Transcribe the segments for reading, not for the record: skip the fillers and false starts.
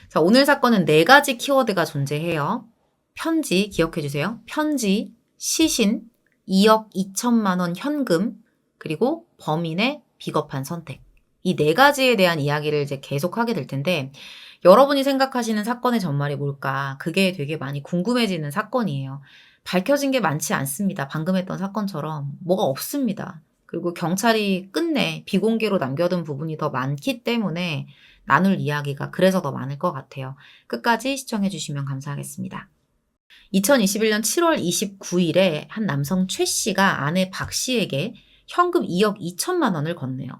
자, 오늘 사건은 4가지 키워드가 존재해요. 편지, 기억해 주세요. 편지, 시신, 2억 2천만 원 현금, 그리고 범인의 비겁한 선택. 이 4가지에 대한 이야기를 이제 계속 하게 될 텐데, 여러분이 생각하시는 사건의 전말이 뭘까? 그게 되게 많이 궁금해지는 사건이에요. 밝혀진 게 많지 않습니다. 방금 했던 사건처럼. 뭐가 없습니다. 그리고 경찰이 끝내 비공개로 남겨둔 부분이 더 많기 때문에 나눌 이야기가 그래서 더 많을 것 같아요. 끝까지 시청해 주시면 감사하겠습니다. 2021년 7월 29일에 한 남성 최 씨가 아내 박 씨에게 현금 2억 2천만 원을 건네요.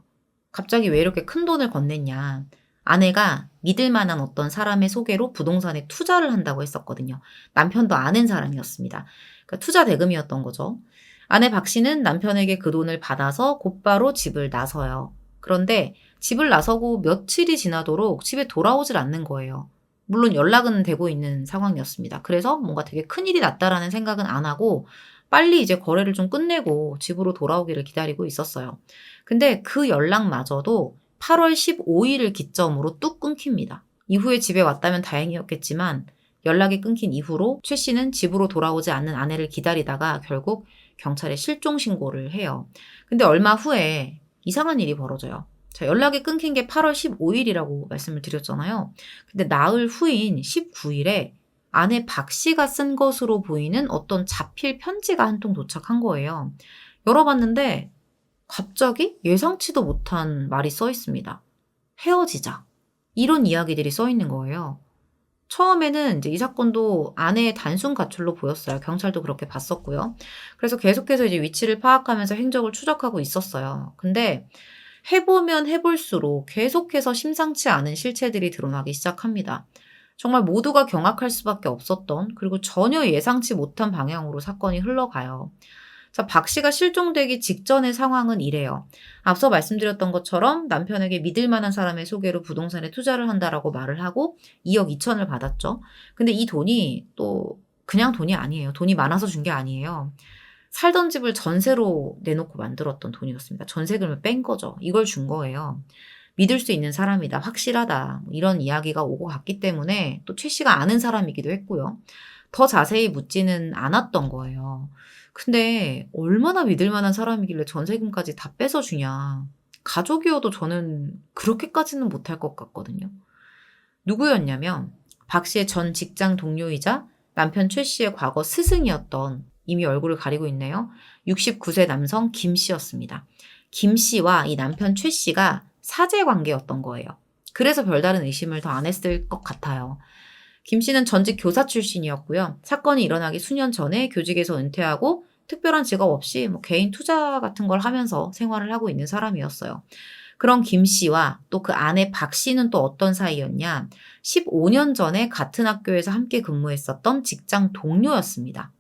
갑자기 왜 이렇게 큰 돈을 건넸냐. 아내가 믿을 만한 어떤 사람의 소개로 부동산에 투자를 한다고 했었거든요. 남편도 아는 사람이었습니다. 그러니까 투자 대금이었던 거죠. 아내 박 씨는 남편에게 그 돈을 받아서 곧바로 집을 나서요. 그런데 집을 나서고 며칠이 지나도록 집에 돌아오질 않는 거예요. 물론 연락은 되고 있는 상황이었습니다. 그래서 뭔가 되게 큰일이 났다라는 생각은 안 하고 빨리 이제 거래를 좀 끝내고 집으로 돌아오기를 기다리고 있었어요. 근데 그 연락마저도 8월 15일을 기점으로 뚝 끊깁니다. 이후에 집에 왔다면 다행이었겠지만 연락이 끊긴 이후로 최 씨는 집으로 돌아오지 않는 아내를 기다리다가 결국 경찰에 실종 신고를 해요. 근데 얼마 후에 이상한 일이 벌어져요. 자, 연락이 끊긴 게 8월 15일이라고 말씀을 드렸잖아요. 근데 나흘 후인 19일에 아내 박 씨가 쓴 것으로 보이는 어떤 자필 편지가 한 통 도착한 거예요. 열어봤는데 갑자기 예상치도 못한 말이 써 있습니다. 헤어지자. 이런 이야기들이 써 있는 거예요. 처음에는 이제 이 사건도 아내의 단순 가출로 보였어요. 경찰도 그렇게 봤었고요. 그래서 계속해서 이제 위치를 파악하면서 행적을 추적하고 있었어요. 근데 해보면 해볼수록 계속해서 심상치 않은 실체들이 드러나기 시작합니다. 정말 모두가 경악할 수밖에 없었던, 그리고 전혀 예상치 못한 방향으로 사건이 흘러가요. 자, 박 씨가 실종되기 직전의 상황은 이래요. 앞서 말씀드렸던 것처럼 남편에게 믿을 만한 사람의 소개로 부동산에 투자를 한다라고 말을 하고 2억 2천을 받았죠. 근데 이 돈이 또 그냥 돈이 아니에요. 돈이 많아서 준 게 아니에요. 살던 집을 전세로 내놓고 만들었던 돈이었습니다. 전세금을 뺀 거죠. 이걸 준 거예요. 믿을 수 있는 사람이다. 확실하다. 이런 이야기가 오고 갔기 때문에 또 최 씨가 아는 사람이기도 했고요. 더 자세히 묻지는 않았던 거예요. 근데 얼마나 믿을 만한 사람이길래 전세금까지 다 뺏어 주냐. 가족이어도 저는 그렇게까지는 못할 것 같거든요. 누구였냐면 박 씨의 전 직장 동료이자 남편 최 씨의 과거 스승이었던, 이미 얼굴을 가리고 있네요. 69세 남성 김 씨였습니다. 김 씨와 이 남편 최 씨가 사제 관계였던 거예요. 그래서 별다른 의심을 더 안 했을 것 같아요. 김 씨는 전직 교사 출신이었고요. 사건이 일어나기 수년 전에 교직에서 은퇴하고 특별한 직업 없이 뭐 개인 투자 같은 걸 하면서 생활을 하고 있는 사람이었어요. 그런 김 씨와 또 그 아내 박 씨는 또 어떤 사이였냐? 15년 전에 같은 학교에서 함께 근무했었던 직장 동료였습니다.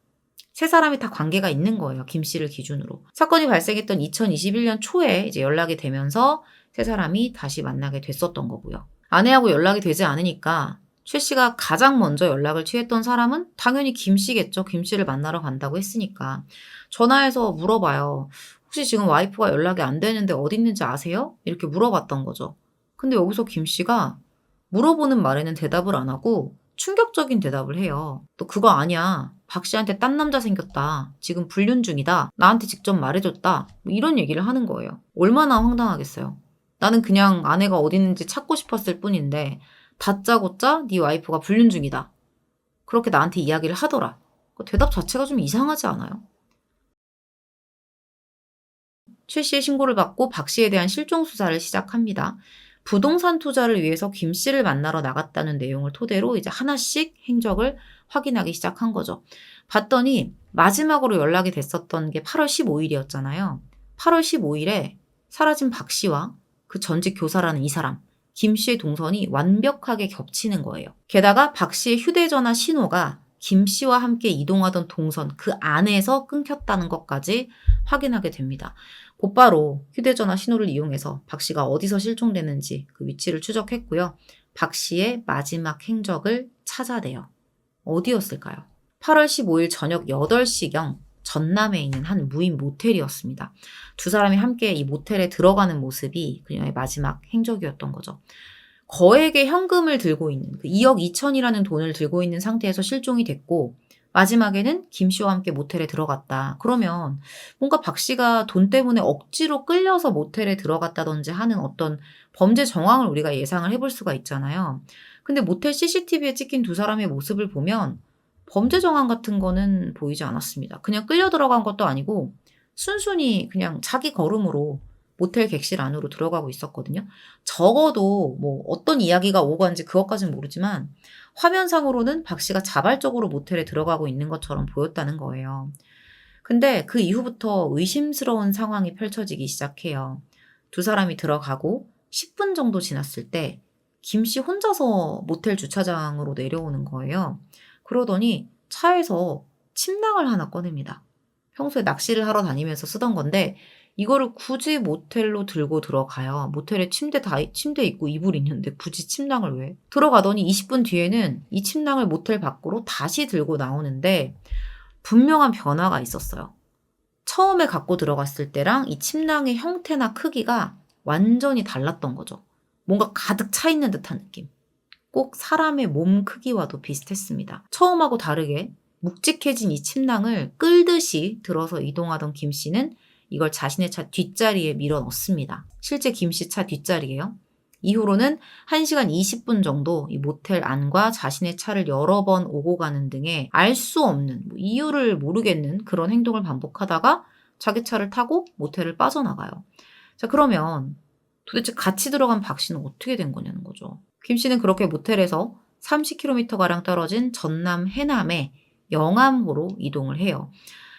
세 사람이 다 관계가 있는 거예요. 김 씨를 기준으로. 사건이 발생했던 2021년 초에 이제 연락이 되면서 세 사람이 다시 만나게 됐었던 거고요. 아내하고 연락이 되지 않으니까 최 씨가 가장 먼저 연락을 취했던 사람은 당연히 김 씨겠죠. 김 씨를 만나러 간다고 했으니까. 전화해서 물어봐요. 혹시 지금 와이프가 연락이 안 되는데 어디 있는지 아세요? 이렇게 물어봤던 거죠. 근데 여기서 김 씨가 물어보는 말에는 대답을 안 하고 충격적인 대답을 해요. 또 그거 아니야. 박 씨한테 딴 남자 생겼다. 지금 불륜 중이다. 나한테 직접 말해줬다. 뭐 이런 얘기를 하는 거예요. 얼마나 황당하겠어요. 나는 그냥 아내가 어디 있는지 찾고 싶었을 뿐인데 다짜고짜 네 와이프가 불륜 중이다. 그렇게 나한테 이야기를 하더라. 그 대답 자체가 좀 이상하지 않아요? 최 씨의 신고를 받고 박 씨에 대한 실종 수사를 시작합니다. 부동산 투자를 위해서 김 씨를 만나러 나갔다는 내용을 토대로 이제 하나씩 행적을 확인하기 시작한 거죠. 봤더니 마지막으로 연락이 됐었던 게 8월 15일이었잖아요. 8월 15일에 사라진 박 씨와 그 전직 교사라는 이 사람, 김 씨의 동선이 완벽하게 겹치는 거예요. 게다가 박 씨의 휴대전화 신호가 김 씨와 함께 이동하던 동선 그 안에서 끊겼다는 것까지 확인하게 됩니다. 곧바로 휴대전화 신호를 이용해서 박 씨가 어디서 실종됐는지 그 위치를 추적했고요. 박 씨의 마지막 행적을 찾아내요. 어디였을까요? 8월 15일 저녁 8시경 전남에 있는 한 무인 모텔이었습니다. 두 사람이 함께 이 모텔에 들어가는 모습이 그녀의 마지막 행적이었던 거죠. 거액의 현금을 들고 있는 그 2억 2천이라는 돈을 들고 있는 상태에서 실종이 됐고 마지막에는 김 씨와 함께 모텔에 들어갔다. 그러면 뭔가 박 씨가 돈 때문에 억지로 끌려서 모텔에 들어갔다든지 하는 어떤 범죄 정황을 우리가 예상을 해볼 수가 있잖아요. 근데 모텔 CCTV에 찍힌 두 사람의 모습을 보면 범죄 정황 같은 거는 보이지 않았습니다. 그냥 끌려 들어간 것도 아니고 순순히 그냥 자기 걸음으로 모텔 객실 안으로 들어가고 있었거든요. 적어도 뭐 어떤 이야기가 오고 간지 그것까지는 모르지만 화면상으로는 박 씨가 자발적으로 모텔에 들어가고 있는 것처럼 보였다는 거예요. 근데 그 이후부터 의심스러운 상황이 펼쳐지기 시작해요. 두 사람이 들어가고 10분 정도 지났을 때 김 씨 혼자서 모텔 주차장으로 내려오는 거예요. 그러더니 차에서 침낭을 하나 꺼냅니다. 평소에 낚시를 하러 다니면서 쓰던 건데 이거를 굳이 모텔로 들고 들어가요. 모텔에 침대 있고 이불 있는데 굳이 침낭을 왜? 들어가더니 20분 뒤에는 이 침낭을 모텔 밖으로 다시 들고 나오는데 분명한 변화가 있었어요. 처음에 갖고 들어갔을 때랑 이 침낭의 형태나 크기가 완전히 달랐던 거죠. 뭔가 가득 차 있는 듯한 느낌. 꼭 사람의 몸 크기와도 비슷했습니다. 처음하고 다르게 묵직해진 이 침낭을 끌듯이 들어서 이동하던 김 씨는 이걸 자신의 차 뒷자리에 밀어 넣습니다. 실제 김 씨 차 뒷자리예요. 이후로는 1시간 20분 정도 이 모텔 안과 자신의 차를 여러 번 오고 가는 등의 알 수 없는 이유를 모르겠는 그런 행동을 반복하다가 자기 차를 타고 모텔을 빠져나가요. 자, 그러면 도대체 같이 들어간 박 씨는 어떻게 된 거냐는 거죠. 김 씨는 그렇게 모텔에서 30km가량 떨어진 전남 해남의 영암호로 이동을 해요.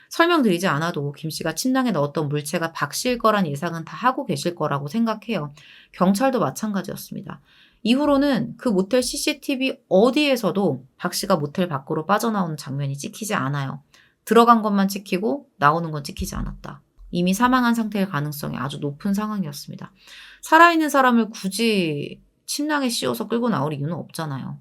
설명드리지 않아도 김 씨가 침낭에 넣었던 물체가 박 씨일 거란 예상은 다 하고 계실 거라고 생각해요. 경찰도 마찬가지였습니다. 이후로는 그 모텔 CCTV 어디에서도 박 씨가 모텔 밖으로 빠져나오는 장면이 찍히지 않아요. 들어간 것만 찍히고 나오는 건 찍히지 않았다. 이미 사망한 상태일 가능성이 아주 높은 상황이었습니다. 살아있는 사람을 굳이 침낭에 씌워서 끌고 나올 이유는 없잖아요.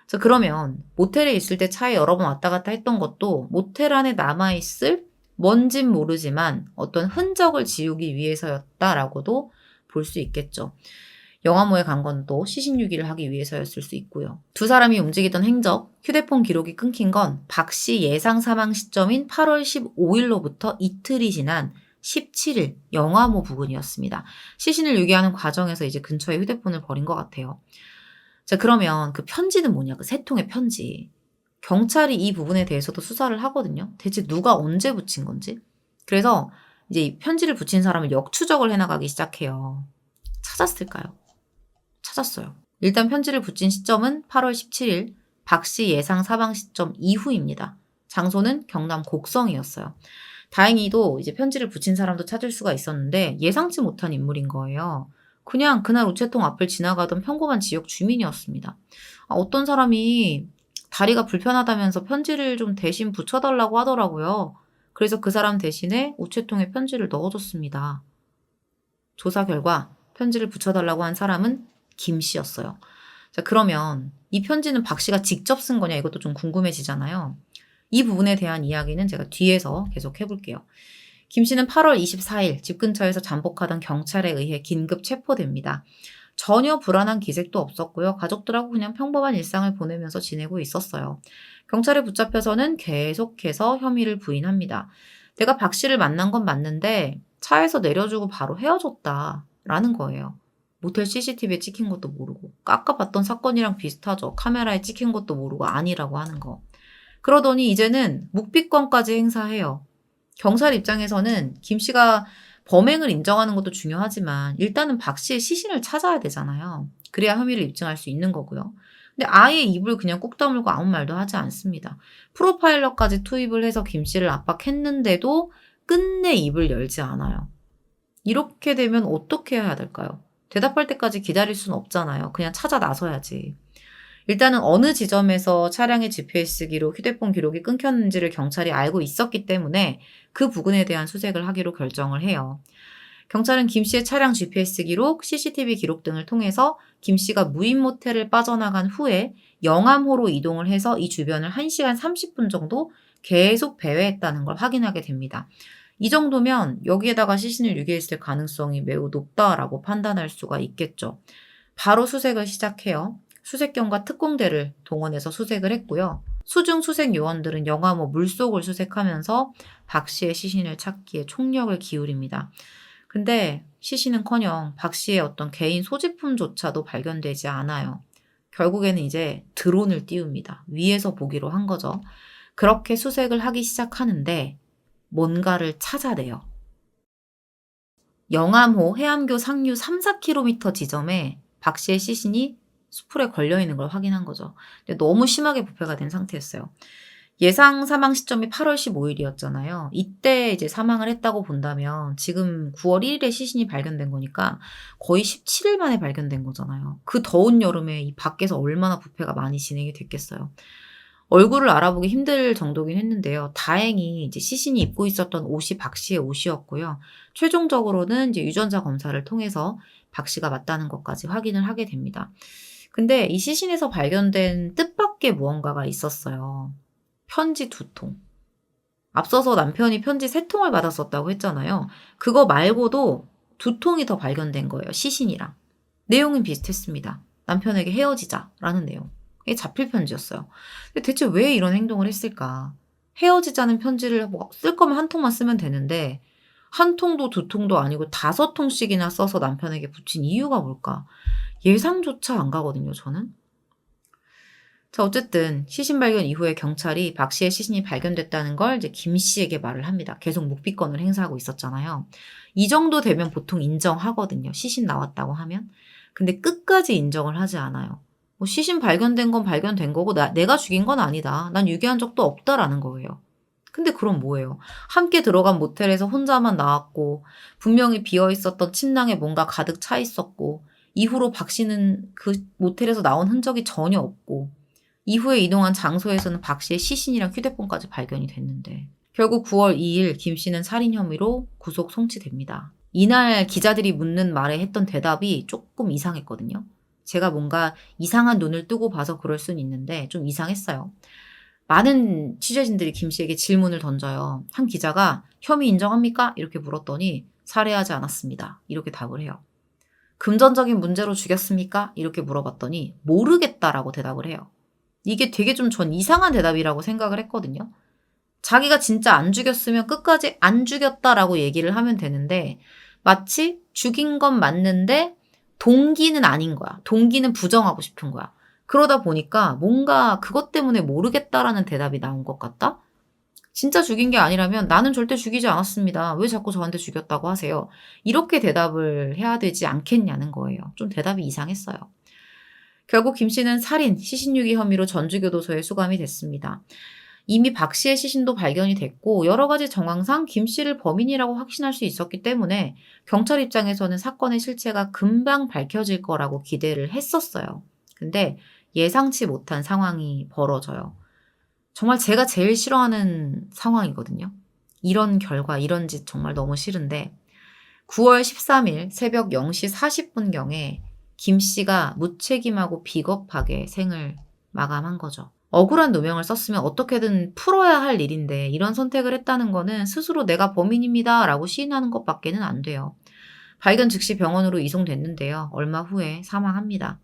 그래서 그러면 모텔에 있을 때 차에 여러 번 왔다 갔다 했던 것도 모텔 안에 남아있을 뭔진 모르지만 어떤 흔적을 지우기 위해서였다라고도 볼 수 있겠죠. 영암호에 간 건 또 시신유기를 하기 위해서였을 수 있고요. 두 사람이 움직이던 행적, 휴대폰 기록이 끊긴 건 박 씨 예상 사망 시점인 8월 15일로부터 이틀이 지난 17일 영암호 부근이었습니다. 시신을 유기하는 과정에서 이제 근처에 휴대폰을 버린 것 같아요. 자, 그러면 그 편지는 뭐냐? 그 세 통의 편지. 경찰이 이 부분에 대해서도 수사를 하거든요. 대체 누가 언제 붙인 건지. 그래서 이제 이 편지를 붙인 사람을 역추적을 해나가기 시작해요. 찾았을까요? 찾았어요. 일단 편지를 붙인 시점은 8월 17일 박 씨 예상 사망 시점 이후입니다. 장소는 경남 곡성이었어요. 다행히도 이제 편지를 붙인 사람도 찾을 수가 있었는데 예상치 못한 인물인 거예요. 그냥 그날 우체통 앞을 지나가던 평범한 지역 주민이었습니다. 어떤 사람이 다리가 불편하다면서 편지를 좀 대신 붙여달라고 하더라고요. 그래서 그 사람 대신에 우체통에 편지를 넣어줬습니다. 조사 결과 편지를 붙여달라고 한 사람은 김 씨였어요. 자, 그러면 이 편지는 박 씨가 직접 쓴 거냐 이것도 좀 궁금해지잖아요. 이 부분에 대한 이야기는 제가 뒤에서 계속 해볼게요. 김 씨는 8월 24일 집 근처에서 잠복하던 경찰에 의해 긴급 체포됩니다. 전혀 불안한 기색도 없었고요. 가족들하고 그냥 평범한 일상을 보내면서 지내고 있었어요. 경찰에 붙잡혀서는 계속해서 혐의를 부인합니다. 내가 박 씨를 만난 건 맞는데 차에서 내려주고 바로 헤어졌다라는 거예요. 모텔 CCTV에 찍힌 것도 모르고 깎아봤던 사건이랑 비슷하죠. 카메라에 찍힌 것도 모르고 아니라고 하는 거. 그러더니 이제는 묵비권까지 행사해요. 경찰 입장에서는 김 씨가 범행을 인정하는 것도 중요하지만 일단은 박 씨의 시신을 찾아야 되잖아요. 그래야 혐의를 입증할 수 있는 거고요. 근데 아예 입을 그냥 꾹 다물고 아무 말도 하지 않습니다. 프로파일러까지 투입을 해서 김 씨를 압박했는데도 끝내 입을 열지 않아요. 이렇게 되면 어떻게 해야 될까요? 대답할 때까지 기다릴 수는 없잖아요. 그냥 찾아 나서야지. 일단은 어느 지점에서 차량의 GPS기로 휴대폰 기록이 끊겼는지를 경찰이 알고 있었기 때문에 그 부분에 대한 수색을 하기로 결정을 해요. 경찰은 김 씨의 차량 GPS 기록, CCTV 기록 등을 통해서 김 씨가 무인 모텔을 빠져나간 후에 영암호로 이동을 해서 이 주변을 1시간 30분 정도 계속 배회했다는 걸 확인하게 됩니다. 이 정도면 여기에다가 시신을 유기했을 가능성이 매우 높다라고 판단할 수가 있겠죠. 바로 수색을 시작해요. 수색견과 특공대를 동원해서 수색을 했고요. 수중 수색 요원들은 영하모 물속을 수색하면서 박 씨의 시신을 찾기에 총력을 기울입니다. 근데 시신은커녕 박 씨의 어떤 개인 소지품조차도 발견되지 않아요. 결국에는 이제 드론을 띄웁니다. 위에서 보기로 한 거죠. 그렇게 수색을 하기 시작하는데 뭔가를 찾아내요. 영암호 해안교 상류 3-4km 지점에 박 씨의 시신이 수풀에 걸려있는 걸 확인한 거죠. 근데 너무 심하게 부패가 된 상태였어요. 예상 사망 시점이 8월 15일이었잖아요. 이때 이제 사망을 했다고 본다면 지금 9월 1일에 시신이 발견된 거니까 거의 17일 만에 발견된 거잖아요. 그 더운 여름에 이 밖에서 얼마나 부패가 많이 진행이 됐겠어요. 얼굴을 알아보기 힘들 정도긴 했는데요. 다행히 이제 시신이 입고 있었던 옷이 박 씨의 옷이었고요. 최종적으로는 이제 유전자 검사를 통해서 박 씨가 맞다는 것까지 확인을 하게 됩니다. 근데 이 시신에서 발견된 뜻밖의 무언가가 있었어요. 편지 2통. 앞서서 남편이 편지 3통을 받았었다고 했잖아요. 그거 말고도 2통이 더 발견된 거예요. 시신이랑. 내용은 비슷했습니다. 남편에게 헤어지자라는 내용. 이게 자필 편지였어요. 근데 대체 왜 이런 행동을 했을까? 헤어지자는 편지를 쓸 거면 한 통만 쓰면 되는데 한 통도 2통도 아니고 5통씩이나 써서 남편에게 붙인 이유가 뭘까? 예상조차 안 가거든요, 저는. 자, 어쨌든 시신 발견 이후에 경찰이 박 씨의 시신이 발견됐다는 걸 이제 김 씨에게 말을 합니다. 계속 묵비권을 행사하고 있었잖아요. 이 정도 되면 보통 인정하거든요. 시신 나왔다고 하면. 근데 끝까지 인정을 하지 않아요. 뭐 시신 발견된 건 발견된 거고 내가 죽인 건 아니다. 난 유기한 적도 없다라는 거예요. 근데 그럼 뭐예요? 함께 들어간 모텔에서 혼자만 나왔고 분명히 비어있었던 침낭에 뭔가 가득 차 있었고 이후로 박 씨는 그 모텔에서 나온 흔적이 전혀 없고 이후에 이동한 장소에서는 박 씨의 시신이랑 휴대폰까지 발견이 됐는데 결국 9월 2일 김 씨는 살인 혐의로 구속 송치됩니다. 이날 기자들이 묻는 말에 했던 대답이 조금 이상했거든요. 제가 뭔가 이상한 눈을 뜨고 봐서 그럴 수는 있는데 좀 이상했어요. 많은 취재진들이 김 씨에게 질문을 던져요. 한 기자가 혐의 인정합니까? 이렇게 물었더니 살해하지 않았습니다. 이렇게 답을 해요. 금전적인 문제로 죽였습니까? 이렇게 물어봤더니 모르겠다라고 대답을 해요. 이게 되게 좀 전 이상한 대답이라고 생각을 했거든요. 자기가 진짜 안 죽였으면 끝까지 안 죽였다라고 얘기를 하면 되는데 마치 죽인 건 맞는데 동기는 아닌 거야. 동기는 부정하고 싶은 거야. 그러다 보니까 뭔가 그것 때문에 모르겠다라는 대답이 나온 것 같다? 진짜 죽인 게 아니라면 나는 절대 죽이지 않았습니다. 왜 자꾸 저한테 죽였다고 하세요? 이렇게 대답을 해야 되지 않겠냐는 거예요. 좀 대답이 이상했어요. 결국 김 씨는 살인, 시신유기 혐의로 전주교도소에 수감이 됐습니다. 이미 박 씨의 시신도 발견이 됐고 여러 가지 정황상 김 씨를 범인이라고 확신할 수 있었기 때문에 경찰 입장에서는 사건의 실체가 금방 밝혀질 거라고 기대를 했었어요. 근데 예상치 못한 상황이 벌어져요. 정말 제가 제일 싫어하는 상황이거든요. 이런 결과, 이런 짓 정말 너무 싫은데 9월 13일 새벽 0시 40분경에 김 씨가 무책임하고 비겁하게 생을 마감한 거죠. 억울한 누명을 썼으면 어떻게든 풀어야 할 일인데 이런 선택을 했다는 거는 스스로 내가 범인입니다 라고 시인하는 것밖에는 안 돼요. 발견 즉시 병원으로 이송됐는데요. 얼마 후에 사망합니다.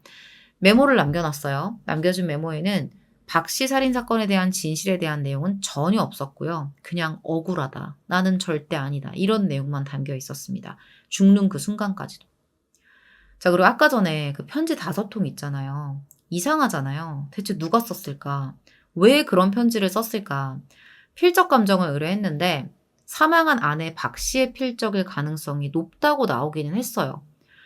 메모를 남겨놨어요. 남겨준 메모에는 박 씨 살인사건에 대한 진실에 대한 내용은 전혀 없었고요. 그냥 억울하다. 나는 절대 아니다. 이런 내용만 담겨 있었습니다. 죽는 그 순간까지도. 자, 그리고 아까 전에 그 편지 5통 있잖아요. 이상하잖아요. 대체 누가 썼을까? 왜 그런 편지를 썼을까? 필적 감정을 의뢰했는데 사망한 아내 박 씨의 필적일 가능성이 높다고 나오기는 했어요.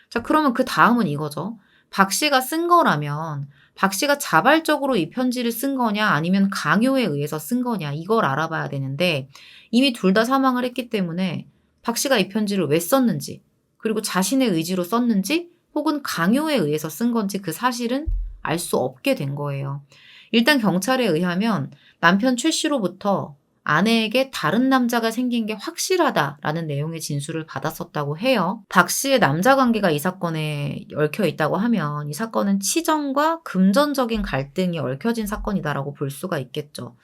자, 그러면 그 다음은 이거죠. 박 씨가 쓴 거라면 박 씨가 자발적으로 이 편지를 쓴 거냐 아니면 강요에 의해서 쓴 거냐 이걸 알아봐야 되는데 이미 둘 다 사망을 했기 때문에 박 씨가 이 편지를 왜 썼는지 그리고 자신의 의지로 썼는지 혹은 강요에 의해서 쓴 건지 그 사실은 알 수 없게 된 거예요. 일단 경찰에 의하면 남편 최 씨로부터 아내에게 다른 남자가 생긴 게 확실하다라는 내용의 진술을 받았었다고 해요. 박 씨의 남자 관계가 이 사건에 얽혀 있다고 하면 이 사건은 치정과 금전적인 갈등이 얽혀진 사건이다라고 볼 수가 있겠죠.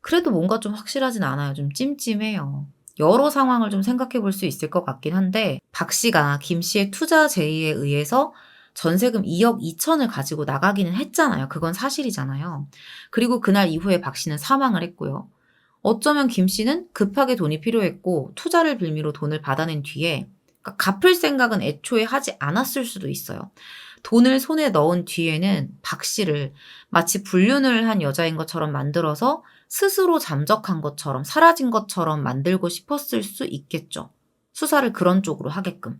그래도 뭔가 좀 확실하진 않아요. 좀 찜찜해요. 여러 상황을 좀 생각해 볼 수 있을 것 같긴 한데 박 씨가 김 씨의 투자 제의에 의해서 전세금 2억 2천을 가지고 나가기는 했잖아요. 그건 사실이잖아요. 그리고 그날 이후에 박 씨는 사망을 했고요. 어쩌면 김 씨는 급하게 돈이 필요했고 투자를 빌미로 돈을 받아낸 뒤에 그러니까 갚을 생각은 애초에 하지 않았을 수도 있어요. 돈을 손에 넣은 뒤에는 박 씨를 마치 불륜을 한 여자인 것처럼 만들어서 스스로 잠적한 것처럼 사라진 것처럼 만들고 싶었을 수 있겠죠. 수사를 그런 쪽으로 하게끔.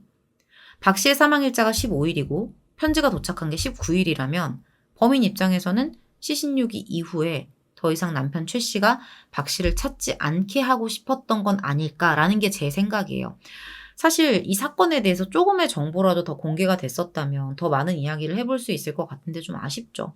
박 씨의 사망일자가 15일이고 편지가 도착한 게 19일이라면 범인 입장에서는 시신유기 이후에 더 이상 남편 최 씨가 박 씨를 찾지 않게 하고 싶었던 건 아닐까라는 게 제 생각이에요. 사실 이 사건에 대해서 조금의 정보라도 더 공개가 됐었다면 더 많은 이야기를 해볼 수 있을 것 같은데 좀 아쉽죠.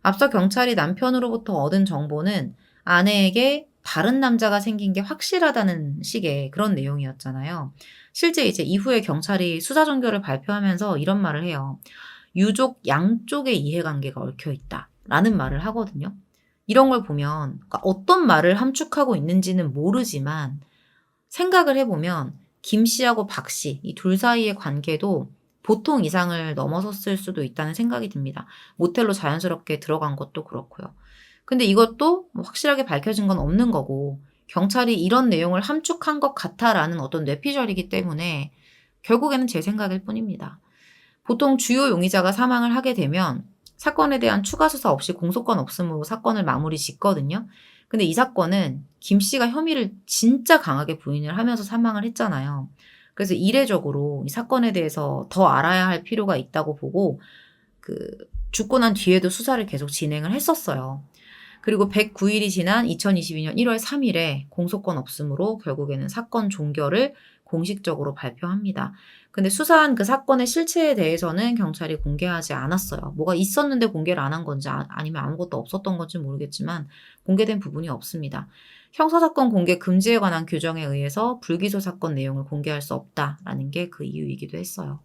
앞서 경찰이 남편으로부터 얻은 정보는 아내에게 다른 남자가 생긴 게 확실하다는 식의 그런 내용이었잖아요. 실제 이제 이후에 경찰이 수사 종결을 발표하면서 이런 말을 해요. 유족 양쪽의 이해관계가 얽혀 있다라는 말을 하거든요. 이런 걸 보면 그러니까 어떤 말을 함축하고 있는지는 모르지만 생각을 해보면 김 씨하고 박 씨, 이 둘 사이의 관계도 보통 이상을 넘어섰을 수도 있다는 생각이 듭니다. 모텔로 자연스럽게 들어간 것도 그렇고요. 근데 이것도 뭐 확실하게 밝혀진 건 없는 거고 경찰이 이런 내용을 함축한 것 같아라는 어떤 뇌피셜이기 때문에 결국에는 제 생각일 뿐입니다. 보통 주요 용의자가 사망을 하게 되면 사건에 대한 추가 수사 없이 공소권 없음으로 사건을 마무리 짓거든요. 근데 이 사건은 김 씨가 혐의를 진짜 강하게 부인을 하면서 사망을 했잖아요. 그래서 이례적으로 이 사건에 대해서 더 알아야 할 필요가 있다고 보고 죽고 난 뒤에도 수사를 계속 진행을 했었어요. 그리고 109일이 지난 2022년 1월 3일에 공소권 없음으로 결국에는 사건 종결을 공식적으로 발표합니다. 근데 수사한 그 사건의 실체에 대해서는 경찰이 공개하지 않았어요. 뭐가 있었는데 공개를 안 한 건지 아니면 아무것도 없었던 건지 모르겠지만 공개된 부분이 없습니다. 형사사건 공개 금지에 관한 규정에 의해서 불기소 사건 내용을 공개할 수 없다라는 게 그 이유이기도 했어요.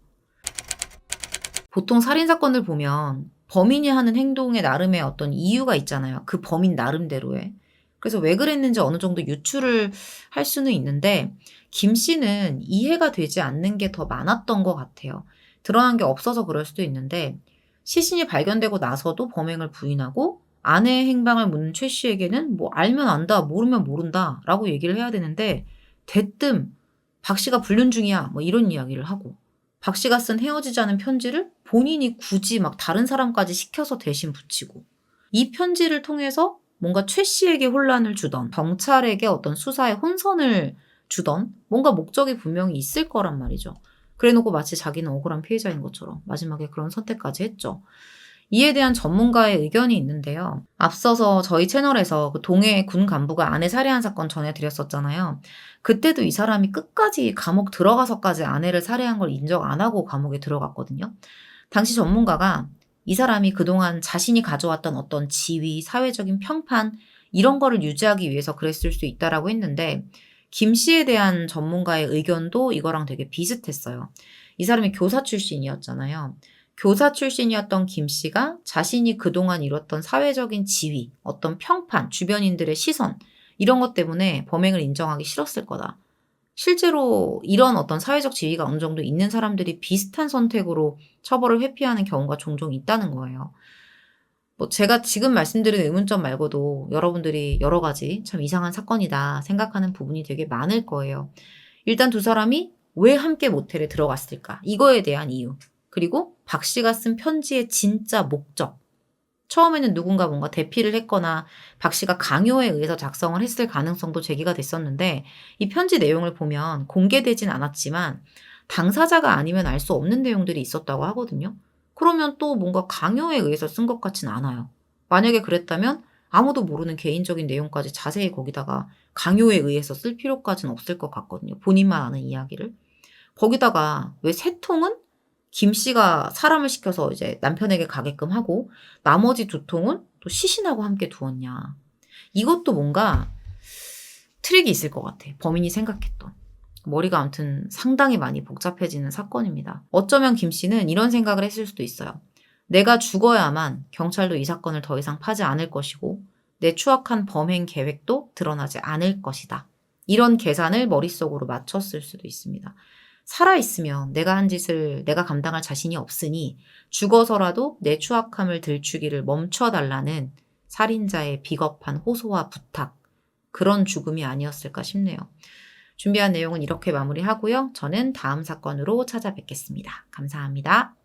보통 살인사건을 보면 범인이 하는 행동에 나름의 어떤 이유가 있잖아요. 그 범인 나름대로의. 그래서 왜 그랬는지 어느 정도 유추를 할 수는 있는데 김 씨는 이해가 되지 않는 게 더 많았던 것 같아요. 드러난 게 없어서 그럴 수도 있는데 시신이 발견되고 나서도 범행을 부인하고 아내의 행방을 묻는 최 씨에게는 뭐 알면 안다, 모르면 모른다 라고 얘기를 해야 되는데 대뜸 박 씨가 불륜 중이야 뭐 이런 이야기를 하고 박 씨가 쓴 헤어지자는 편지를 본인이 굳이 막 다른 사람까지 시켜서 대신 붙이고 이 편지를 통해서 뭔가 최 씨에게 혼란을 주던 경찰에게 어떤 수사에 혼선을 주던 뭔가 목적이 분명히 있을 거란 말이죠. 그래놓고 마치 자기는 억울한 피해자인 것처럼 마지막에 그런 선택까지 했죠. 이에 대한 전문가의 의견이 있는데요. 앞서서 저희 채널에서 그 동해 군 간부가 아내 살해한 사건 전해드렸었잖아요. 그때도 이 사람이 끝까지 감옥 들어가서까지 아내를 살해한 걸 인정 안 하고 감옥에 들어갔거든요. 당시 전문가가 이 사람이 그동안 자신이 가져왔던 어떤 지위, 사회적인 평판 이런 거를 유지하기 위해서 그랬을 수 있다라고 했는데 김 씨에 대한 전문가의 의견도 이거랑 되게 비슷했어요. 이 사람이 교사 출신이었잖아요. 교사 출신이었던 김 씨가 자신이 그동안 이뤘던 사회적인 지위, 어떤 평판, 주변인들의 시선 이런 것 때문에 범행을 인정하기 싫었을 거다. 실제로 이런 어떤 사회적 지위가 어느 정도 있는 사람들이 비슷한 선택으로 처벌을 회피하는 경우가 종종 있다는 거예요. 뭐 제가 지금 말씀드린 의문점 말고도 여러분들이 여러 가지 참 이상한 사건이다 생각하는 부분이 되게 많을 거예요. 일단 두 사람이 왜 함께 모텔에 들어갔을까? 이거에 대한 이유. 그리고 박 씨가 쓴 편지의 진짜 목적. 처음에는 누군가 뭔가 대피를 했거나 박 씨가 강요에 의해서 작성을 했을 가능성도 제기가 됐었는데 이 편지 내용을 보면 공개되진 않았지만 당사자가 아니면 알 수 없는 내용들이 있었다고 하거든요. 그러면 또 뭔가 강요에 의해서 쓴 것 같진 않아요. 만약에 그랬다면 아무도 모르는 개인적인 내용까지 자세히 거기다가 강요에 의해서 쓸 필요까지는 없을 것 같거든요. 본인만 아는 이야기를. 거기다가 왜 세 통은 김 씨가 사람을 시켜서 이제 남편에게 가게끔 하고 나머지 두 통은 또 시신하고 함께 두었냐. 이것도 뭔가 트릭이 있을 것 같아. 범인이 생각했던. 머리가 아무튼 상당히 많이 복잡해지는 사건입니다. 어쩌면 김 씨는 이런 생각을 했을 수도 있어요. 내가 죽어야만 경찰도 이 사건을 더 이상 파지 않을 것이고 내 추악한 범행 계획도 드러나지 않을 것이다. 이런 계산을 머릿속으로 맞췄을 수도 있습니다. 살아있으면 내가 한 짓을 내가 감당할 자신이 없으니 죽어서라도 내 추악함을 들추기를 멈춰달라는 살인자의 비겁한 호소와 부탁, 그런 죽음이 아니었을까 싶네요. 준비한 내용은 이렇게 마무리하고요. 저는 다음 사건으로 찾아뵙겠습니다. 감사합니다.